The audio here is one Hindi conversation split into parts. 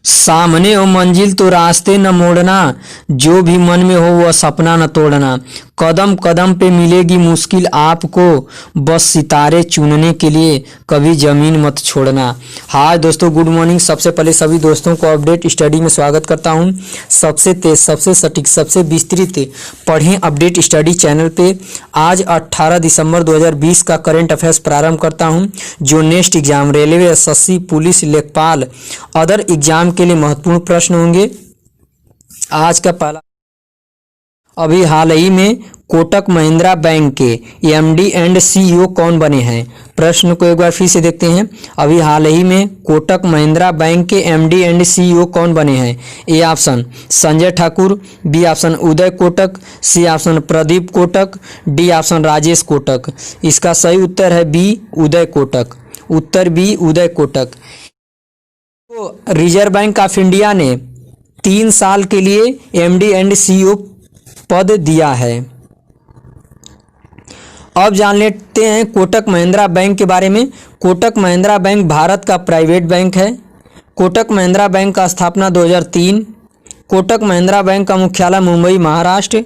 सामने हो मंजिल तो रास्ते न मोड़ना, जो भी मन में हो वह सपना न तोड़ना। कदम कदम पे मिलेगी मुश्किल आपको, बस सितारे चुनने के लिए कभी ज़मीन मत छोड़ना। हाय दोस्तों, गुड मॉर्निंग। सबसे पहले सभी दोस्तों को अपडेट स्टडी में स्वागत करता हूं। सबसे तेज, सबसे सटीक, सबसे विस्तृत पढ़ें अपडेट स्टडी चैनल पे। आज 18 दिसंबर 2020 का करंट अफेयर्स प्रारंभ करता हूं, जो next exam railway, SSC, police, लेखपाल, अदर एग्जाम के लिए महत्वपूर्ण प्रश्न होंगे। आज का पहला, अभी हाल ही में कोटक महिंद्रा बैंक के एमडी एंड सीईओ कौन बने हैं? प्रश्न को एक बार फिर से देखते हैं। अभी हाल ही में कोटक महिंद्रा बैंक के एमडी एंड सीईओ कौन बने हैं? A option Sanjay Thakur, B option Uday Kotak, C option Pradeep Kotak, D option Rajesh Kotak. इसका सही उत्तर है बी, उदय कोटक। उत्तर बी, उदय कोटक। तो रिजर्व बैंक ऑफ इंडिया ने 3 साल के लिए एमडी एंड सीईओ पद दिया है। अब जान लेते हैं कोटक महिंद्रा बैंक के बारे में। कोटक महिंद्रा बैंक भारत का प्राइवेट बैंक है। कोटक महिंद्रा बैंक का स्थापना 2003। कोटक महिंद्रा बैंक का मुख्यालय मुंबई, महाराष्ट्र।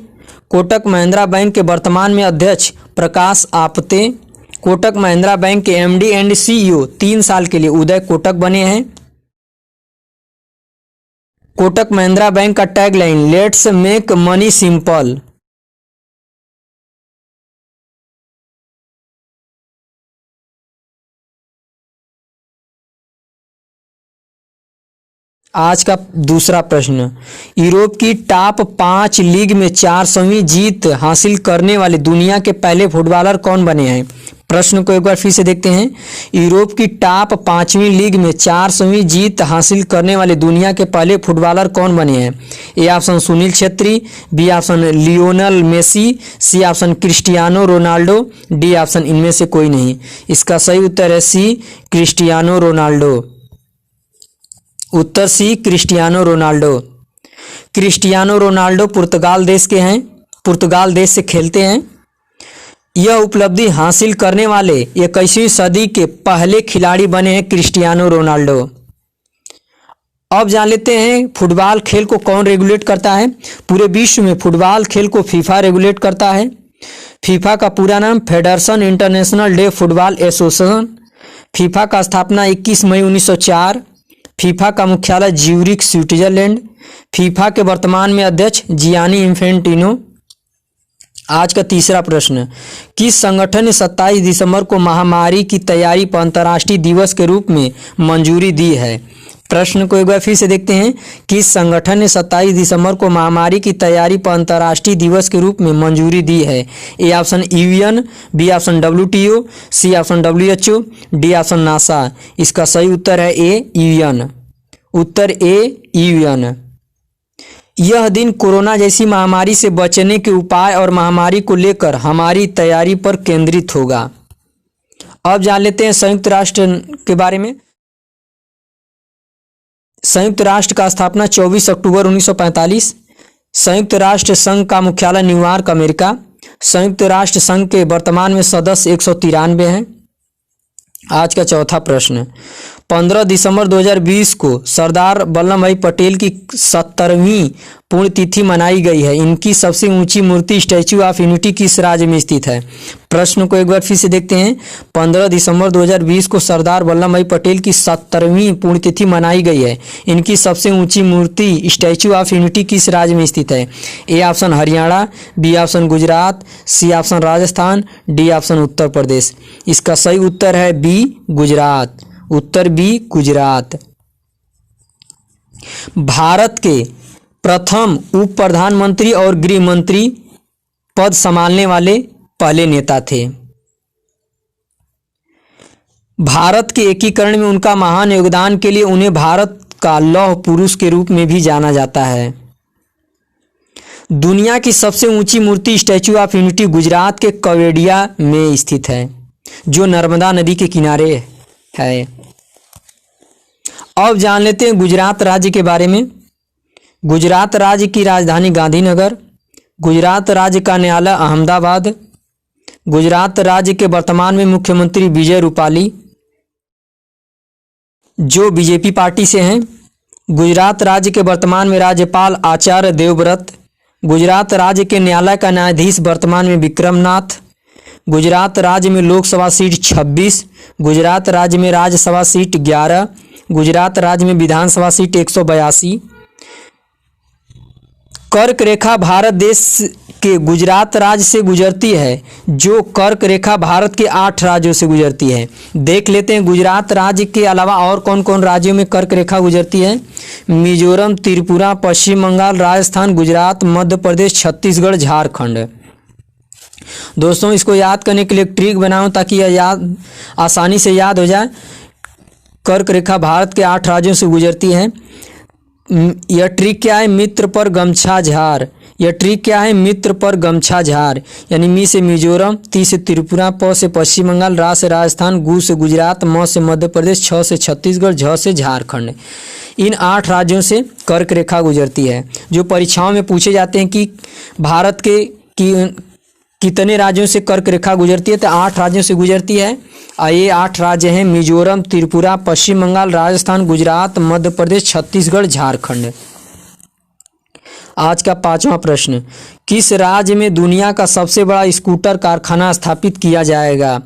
कोटक महिंद्रा बैंक के वर्तमान में अध्यक्ष प्रकाश आपते। कोटक महिंद्रा बैंक के एमडी एंड सीईओ 3 साल के लिए उदय कोटक बने हैं। कोटक महिंद्रा बैंक का tagline let's make money simple. आज का दूसरा प्रश्न, यूरोप की टॉप 5 लीग में 400वीं जीत हासिल करने वाले दुनिया के पहले फुटबॉलर कौन बने हैं? प्रश्न को एक बार फिर से देखते हैं। यूरोप की टॉप 5वीं लीग में 400वीं जीत हासिल करने वाले दुनिया के पहले फुटबॉलर कौन बने हैं? A option Sunil Chhetri, B option Lionel Messi, C option Cristiano Ronaldo, D option इनमें से कोई नहीं। इसका सही उत्तर है सी, क्रिस्टियानो रोनाल्डो। उत्तर C, Cristiano Ronaldo. Cristiano Ronaldo पुर्तगाल देश के हैं, पुर्तगाल देश से खेलते हैं। यह उपलब्धि हासिल करने वाले 21वीं सदी के पहले खिलाड़ी बने हैं क्रिस्टियानो रोनाल्डो। अब जान लेते हैं फुटबॉल खेल को कौन रेगुलेट करता है। पूरे विश्व में फुटबॉल खेल को फीफा रेगुलेट करता है। फीफा का पूरा नाम federation international day football association. FIFA का स्थापना 21 मई 1904। फीफा का मुख्यालय ज्यूरिख, स्विट्जरलैंड। फीफा के वर्तमान में अध्यक्ष जियानी इन्फेंटिनो। आज का तीसरा प्रश्न, किस संगठन ने 27 दिसंबर को महामारी की तैयारी पर अंतर्राष्ट्रीय दिवस के रूप में मंजूरी दी है? प्रश्न को एक बार फिर से देखते हैं। किस संगठन ने 27 दिसंबर को महामारी की तैयारी पर अंतर्राष्ट्रीय दिवस के रूप में मंजूरी दी है? A option UN, B option WTO, C option WHO, D option NASA. इसका सही उत्तर है ए, यूएन। उत्तर ए, यूएन। यह दिन कोरोना जैसी महामारी से बचने के उपाय और महामारी को लेकर हमारी तैयारी पर केंद्रित होगा। अब जान लेते हैं संयुक्त राष्ट्र के बारे में। संयुक्त राष्ट्र का स्थापना 24 अक्टूबर 1945। संयुक्त राष्ट्र संघ का मुख्यालय न्यूयॉर्क, अमेरिका। संयुक्त राष्ट्र संघ के वर्तमान में सदस्य 193 हैं। आज का चौथा प्रश्न, 15 दिसंबर 2020 को सरदार वल्लभ भाई पटेल की 70वीं पुण्यतिथि मनाई गई है। इनकी सबसे ऊंची मूर्ति स्टैच्यू ऑफ यूनिटी किस राज्य में स्थित है? प्रश्न को एक बार फिर से देखते हैं। 15 दिसंबर 2020 को सरदार वल्लभ भाई पटेल की 70वीं पुण्यतिथि मनाई गई है। इनकी सबसे ऊंची मूर्ति स्टैच्यू ऑफ यूनिटी किस राज्य में स्थित है? A option Haryana, B option Gujarat, C option Rajasthan, D option Uttar Pradesh. इसका सही उत्तर है बी, गुजरात। उत्तर बी, गुजरात। भारत के प्रथम उप प्रधानमंत्री और गृह मंत्री पद संभालने वाले पहले नेता थे। भारत के एकीकरण में उनका महान योगदान के लिए उन्हें भारत का लौह पुरुष के रूप में भी जाना जाता है। दुनिया की सबसे ऊंची मूर्ति स्टैच्यू ऑफ यूनिटी गुजरात के केवडिया में स्थित है, जो नर्मदा नदी के किनारे है। अब जान लेते हैं गुजरात राज्य के बारे में। गुजरात राज्य की राजधानी गांधीनगर। गुजरात राज्य का न्यायालय अहमदाबाद। गुजरात राज्य के वर्तमान में मुख्यमंत्री विजय रूपाली, जो बीजेपी पार्टी से हैं। गुजरात राज्य के वर्तमान में राज्यपाल आचार्य देवव्रत। गुजरात राज्य के न्यायालय का न्यायाधीश वर्तमान में विक्रमनाथ। गुजरात राज्य में लोकसभा सीट 26। गुजरात राज्य में राज्यसभा सीट 11। गुजरात राज्य में विधानसभा सीट 182। कर्क रेखा भारत देश के गुजरात राज्य से गुजरती है, जो कर्क रेखा भारत के 8 राज्यों से गुजरती है। देख लेते हैं गुजरात राज्य के अलावा और कौन कौन राज्यों में कर्क रेखा गुजरती है। मिजोरम, त्रिपुरा, पश्चिम बंगाल, राजस्थान, गुजरात, मध्य प्रदेश, छत्तीसगढ़, झारखंड। दोस्तों, इसको याद करने के लिए एक ट्रिक बनाऊं ताकि यह आसानी से याद हो जाए। कर्क रेखा भारत के 8 राज्यों से गुजरती है। यह ट्रिक क्या है? मित्र पर गमछा झार। यह ट्रिक क्या है? मित्र पर गमछा झार। यानी मी से मिजोरम, ती से त्रिपुरा, प से पश्चिम बंगाल, रा से राजस्थान, गु से गुजरात, म से मध्य प्रदेश, छ से छत्तीसगढ़, झ से झारखंड। इन 8 राज्यों से कर्क रेखा गुजरती है। जो परीक्षाओं में पूछे जाते हैं कि भारत के कितने राज्यों से कर्क रेखा गुजरती है, तो 8 राज्यों से गुजरती है। और ये 8 राज्य हैं मिजोरम, त्रिपुरा, पश्चिम बंगाल, राजस्थान, गुजरात, मध्य प्रदेश, छत्तीसगढ़, झारखंड। आज का 5वां प्रश्न, किस राज्य में दुनिया का सबसे बड़ा स्कूटर कारखाना स्थापित किया जाएगा?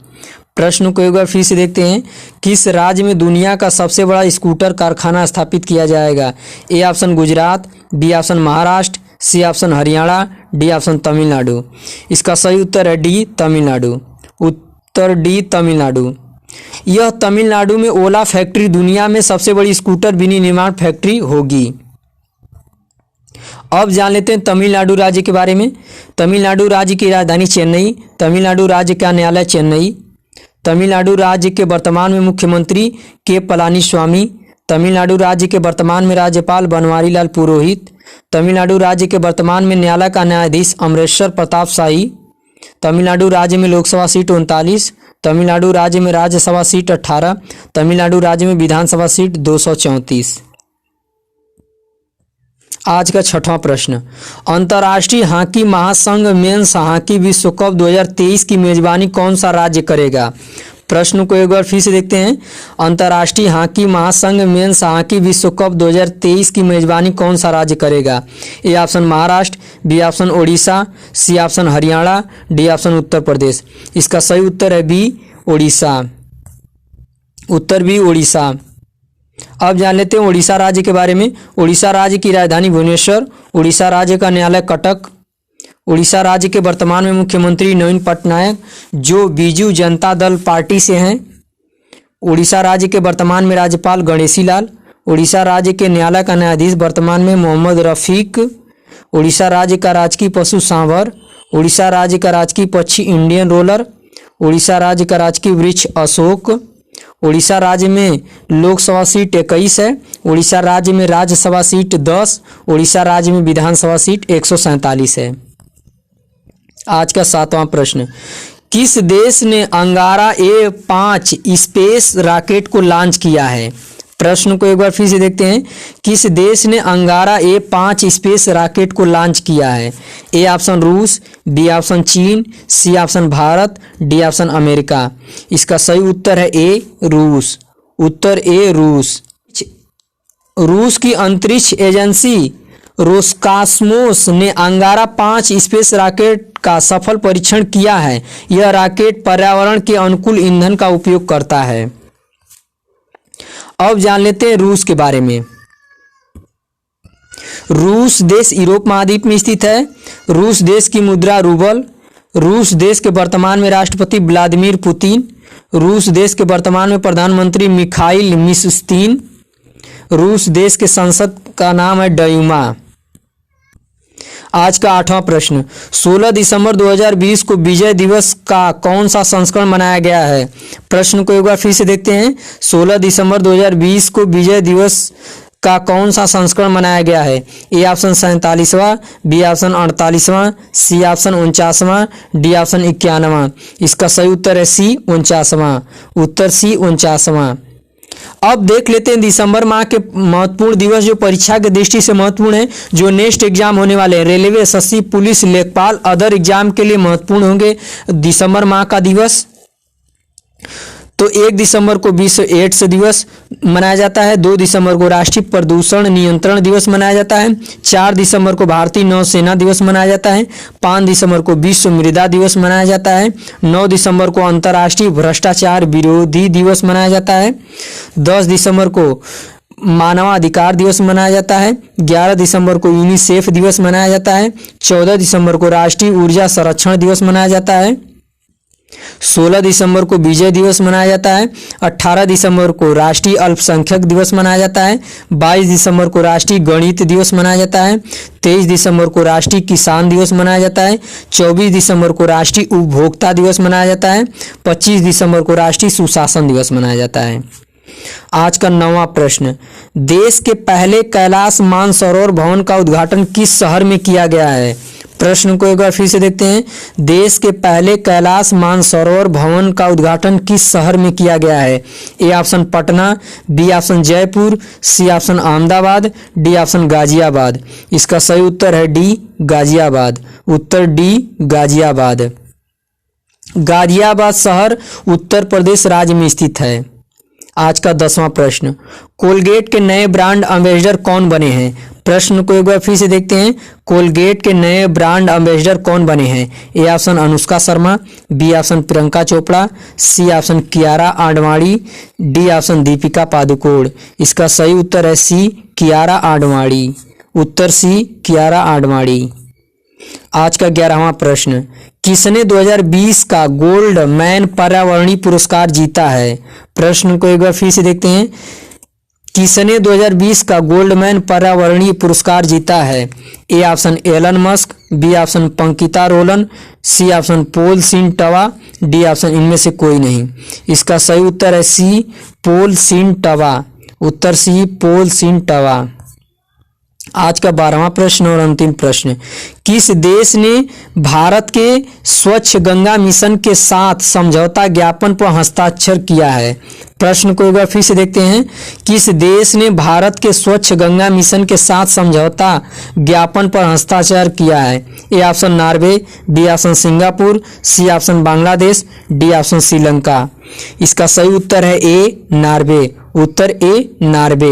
प्रश्न को एक बार फिर से देखते हैं। किस राज्य में दुनिया का सबसे बड़ा स्कूटर कारखाना स्थापित किया जाएगा? A option Gujarat, B option Maharashtra, C option Haryana, D option Tamil Nadu. इसका सही उत्तर है डी, तमिलनाडु। उत्तर डी, तमिलनाडु। यह तमिलनाडु में ओला फैक्ट्री दुनिया में सबसे बड़ी स्कूटर विनिर्माण फैक्ट्री होगी। अब जान लेते हैं तमिलनाडु राज्य के बारे में। तमिलनाडु राज्य की राजधानी चेन्नई। तमिलनाडु राज्य का न्यायालय चेन्नई। तमिलनाडु राज्य के वर्तमान में मुख्यमंत्री के पलानीस्वामी। तमिलनाडु राज्य के वर्तमान में राज्यपाल बनवारी लाल पुरोहित। तमिलनाडु राज्य के वर्तमान में न्यायालय का न्यायाधीश अमरेश्वर प्रताप शाही। तमिलनाडु राज्य में लोकसभा सीट 39। तमिलनाडु राज्य में राज्यसभा सीट 18। तमिलनाडु राज्य में विधानसभा सीट 234। आज का 6वां प्रश्न, अंतर्राष्ट्रीय हॉकी महासंघ मेंस हॉकी विश्व कप 2023 की मेजबानी कौन सा राज्य करेगा? प्रश्न को एक बार फिर से देखते हैं। अंतर्राष्ट्रीय हॉकी महासंघ मेंस हॉकी विश्व कप 2023 की मेजबानी कौन सा राज्य करेगा? A option Maharashtra, B option Odisha, C option Haryana, D option Uttar Pradesh. इसका सही उत्तर है बी, ओडिशा। उत्तर बी, ओडिशा। अब जान लेते हैं ओडिशा राज्य के बारे में। ओडिशा राज्य की राजधानी भुवनेश्वर। ओडिशा राज्य का न्यायालय कटक। ओडिशा राज्य के वर्तमान में मुख्यमंत्री नवीन पटनायक, जो बीजू जनता दल पार्टी से हैं। ओडिशा राज्य के वर्तमान में राज्यपाल गणेशी लाल। ओडिशा राज्य के न्यायालय का न्यायाधीश वर्तमान में मोहम्मद रफीक। ओडिशा राज्य का राजकीय पशु सांभर। ओडिशा राज्य का राजकीय पक्षी इंडियन रोलर। ओडिशा राज्य का राजकीय वृक्ष अशोक। ओडिशा राज्य में लोकसभा सीट 21 है। ओडिशा राज्य में राज्यसभा सीट 10। ओडिशा राज्य में विधानसभा सीट 147 है। आज का 7वां प्रश्न, किस देश ने अंगारा A5 स्पेस रॉकेट को लॉन्च किया है? प्रश्न को एक बार फिर से देखते हैं। किस देश ने अंगारा A5 स्पेस रॉकेट को लॉन्च किया है? ए ऑप्शन रूस, बी ऑप्शन चीन, C option Bharat, D option America. इसका सही उत्तर है ए, रूस। उत्तर ए, रूस। रूस की अंतरिक्ष एजेंसी रोसकॉस्मोस ने अंगारा 5 स्पेस रॉकेट का सफल परीक्षण किया है। यह रॉकेट पर्यावरण के अनुकूल ईंधन का उपयोग करता है। अब जान लेते हैं रूस के बारे में। रूस देश यूरोप महाद्वीप में स्थित है। रूस देश की मुद्रा रूबल। रूस देश के वर्तमान में राष्ट्रपति व्लादिमीर पुतिन। रूस देश के वर्तमान में प्रधानमंत्री मिखाइल मिशुस्तिन। रूस देश के संसद का नाम है डयूमा। आज का 8वां प्रश्न, 16 दिसंबर 2020 को विजय दिवस का कौन सा संस्करण मनाया गया है? प्रश्न को एक बार फिर से देखते हैं। 16 दिसंबर 2020 को विजय दिवस का कौन सा संस्करण मनाया गया है? ए ऑप्शन 47वां, बी ऑप्शन 48वां, सी ऑप्शन 49वां, डी ऑप्शन 91वां। इसका सही उत्तर है सी, 49वां। उत्तर सी, 49वां। अब देख लेते हैं दिसंबर माह के महत्वपूर्ण दिवस जो परीक्षा की दृष्टि से महत्वपूर्ण है, जो नेक्स्ट एग्जाम होने वाले हैं, रेलवे, एसएससी, पुलिस, लेखपाल, अदर एग्जाम के लिए महत्वपूर्ण होंगे दिसंबर माह का दिवस। तो 1 दिसंबर को विश्व एड्स दिवस मनाया जाता है। 2 दिसंबर को राष्ट्रीय प्रदूषण नियंत्रण दिवस मनाया जाता है। 4 दिसंबर को भारतीय नौसेना दिवस मनाया जाता है। 5 दिसंबर को विश्व मृदा दिवस मनाया जाता है। 9 दिसंबर को अंतर्राष्ट्रीय भ्रष्टाचार विरोधी दिवस मनाया जाता है। 10 दिसंबर को मानवाधिकार दिवस मनाया जाता है। 11 दिसंबर को यूनिसेफ दिवस मनाया जाता है। 14 दिसंबर को राष्ट्रीय ऊर्जा संरक्षण दिवस मनाया जाता है। 16 दिसंबर को विजय दिवस मनाया जाता है। 18 दिसंबर को राष्ट्रीय अल्पसंख्यक दिवस मनाया जाता है। 22 दिसंबर को राष्ट्रीय गणित दिवस मनाया जाता है। 23 दिसंबर को राष्ट्रीय किसान दिवस मनाया जाता है। 24 दिसंबर को राष्ट्रीय उपभोक्ता दिवस मनाया जाता है। 25 दिसंबर को राष्ट्रीय सुशासन दिवस मनाया जाता है। आज का 9वां प्रश्न, देश के पहले कैलाश मानसरोवर भवन का उद्घाटन किस शहर में किया गया है? प्रश्न को एक बार फिर से देखते हैं। देश के पहले कैलाश मानसरोवर भवन का उद्घाटन किस शहर में किया गया है? A option Patna, B option Jaipur, C option Ahmedabad, D option Ghaziabad. इसका सही उत्तर है डी गाजियाबाद। उत्तर डी गाजियाबाद। गाजियाबाद शहर उत्तर प्रदेश राज्य में स्थित है। आज का 10वां प्रश्न, कोलगेट के नए ब्रांड एम्बेसडर कौन बने हैं? प्रश्न को एक बार फिर से देखते हैं। कोलगेट के नए ब्रांड एम्बेसडर कौन बने हैं? A option Anushka Sharma, B option Priyanka Chopra, C option Kiara Advani, D option Deepika Padukone. इसका सही उत्तर है सी कियारा आडवाणी। उत्तर सी कियारा आडवाणी। आज का 11वां प्रश्न, किसने 2020 का गोल्ड मैन पर्यावरणीय पुरस्कार जीता है? प्रश्न को एक बार फिर से देखते हैं। किसने 2020 का गोल्ड मैन पर्यावरणीय पुरस्कार जीता है? A option Elon Musk, B option पंकिता रोलन, सी ऑप्शन पोल सिन टवा, डी ऑप्शन इनमें से कोई नहीं। इसका सही उत्तर है सी पोल सिन टवा। उत्तर सी पोल सिन टवा। आज का 12वां प्रश्न और अंतिम प्रश्न, किस देश ने भारत के स्वच्छ गंगा मिशन के साथ समझौता ज्ञापन पर हस्ताक्षर किया है? प्रश्न को एक बार फिर से देखते हैं। किस देश ने भारत के स्वच्छ गंगा मिशन के साथ समझौता ज्ञापन पर हस्ताक्षर किया है? A option Norway, B option Singapore, C option Bangladesh, D option Sri Lanka. इसका सही उत्तर है ए नॉर्वे। उत्तर ए नॉर्वे।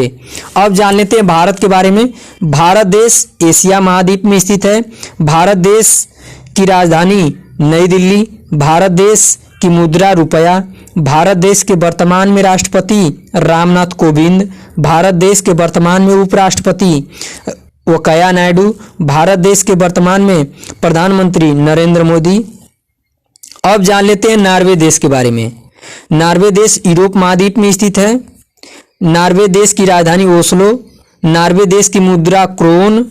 अब जान लेते हैं भारत के बारे में। भारत देश एशिया महाद्वीप में स्थित है। भारत देश की राजधानी नई दिल्ली। भारत देश की मुद्रा रुपया। भारत देश के वर्तमान में राष्ट्रपति रामनाथ कोविंद। भारत देश के वर्तमान में उपराष्ट्रपति वेंकैया नायडू। भारत देश के वर्तमान में प्रधानमंत्री नरेंद्र मोदी। अब जान लेते हैं नॉर्वे देश के बारे में। नॉर्वे देश यूरोप महाद्वीप में स्थित है। नॉर्वे देश की राजधानी ओस्लो। नॉर्वे देश की मुद्रा क्रोन।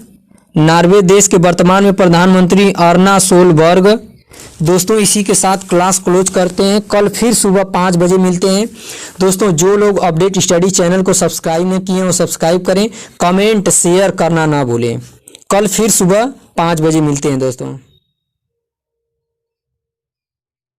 नॉर्वे देश के वर्तमान में प्रधानमंत्री अर्ना सोलबर्ग। दोस्तों इसी के साथ क्लास क्लोज करते हैं। कल फिर सुबह 5 बजे मिलते हैं। दोस्तों जो लोग अपडेट स्टडी चैनल को सब्सक्राइब नहीं किए हैं वो सब्सक्राइब करें। कमेंट शेयर करना ना भूलें। कल फिर सुबह 5 बजे मिलते हैं दोस्तों।